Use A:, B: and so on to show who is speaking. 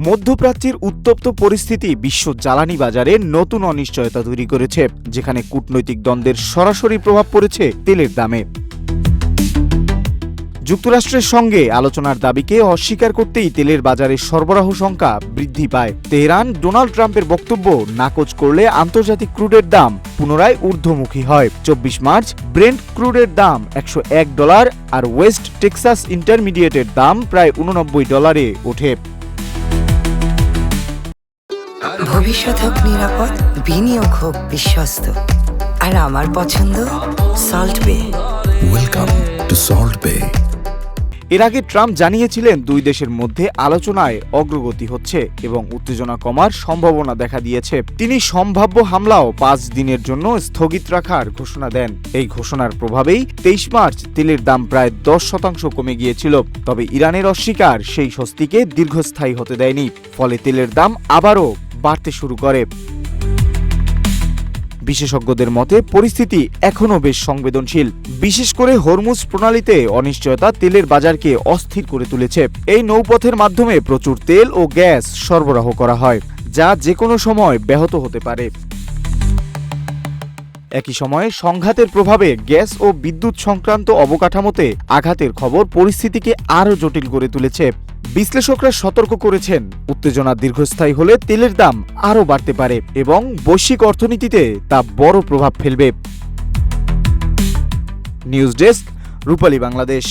A: মধ্যপ্রাচ্যের উত্তপ্ত পরিস্থিতি বিশ্ব জ্বালানি বাজারে নতুন অনিশ্চয়তা তৈরি করেছে, যেখানে কূটনৈতিক দ্বন্দ্বের সরাসরি প্রভাব পড়েছে তেলের দামে। যুক্তরাষ্ট্রের সঙ্গে আলোচনার দাবিকে অস্বীকার করতেই তেলের বাজারে সরবরাহ সংখ্যা বৃদ্ধি পায়। তেহরান ডোনাল্ড ট্রাম্পের বক্তব্য নাকচ করলে আন্তর্জাতিক ক্রুডের দাম পুনরায় ঊর্ধ্বমুখী হয়। 24 মার্চ ব্রেন্ট ক্রুডের দাম $101 আর ওয়েস্ট টেক্সাস ইন্টারমিডিয়েটের দাম প্রায় $89 ওঠে।
B: ভবিষ্যৎ হোক নিরাপদ, বিনিয়োগ হোক বিশ্বস্ত, আর আমার পছন্দ সল্ট বে।
C: ওয়েলকাম টু সল্ট বে।
A: এর আগে ট্রাম্প জানিয়েছিলেন দুই দেশের মধ্যে আলোচনায় অগ্রগতি হচ্ছে এবং উত্তেজনা কমার সম্ভাবনা দেখা দিয়েছে। তিনি সম্ভাব্য হামলাও 5 দিনের জন্য স্থগিত রাখার ঘোষণা দেন। এই ঘোষণার প্রভাবেই 23 মার্চ তেলের দাম প্রায় 10% কমে গিয়েছিল। তবে ইরানের অস্বীকার সেই স্বস্তিকে দীর্ঘস্থায়ী হতে দেয়নি, ফলে তেলের দাম আবারও বাড়তে শুরু করে। বিশেষজ্ঞদের মতে পরিস্থিতি এখনও বেশ সংবেদনশীল। বিশেষ করে হরমুজ প্রণালীতে অনিশ্চয়তা তেলের বাজারকে অস্থির করে তুলেছে। এই নৌপথের মাধ্যমে প্রচুর তেল ও গ্যাস সরবরাহ করা হয়, যা যে কোনো সময় ব্যাহত হতে পারে। একই সময়ে সংঘাতের প্রভাবে গ্যাস ও বিদ্যুৎ সংক্রান্ত অবকাঠামোতে আঘাতের খবর পরিস্থিতিকে আরও জটিল করে তুলেছে। বিশ্লেষকরা সতর্ক করেছেন, উত্তেজনা দীর্ঘস্থায়ী হলে তেলের দাম আরও বাড়তে পারে এবং বৈশ্বিক অর্থনীতিতে তা বড় প্রভাব ফেলবে। নিউজ ডেস্ক, রূপালী বাংলাদেশ।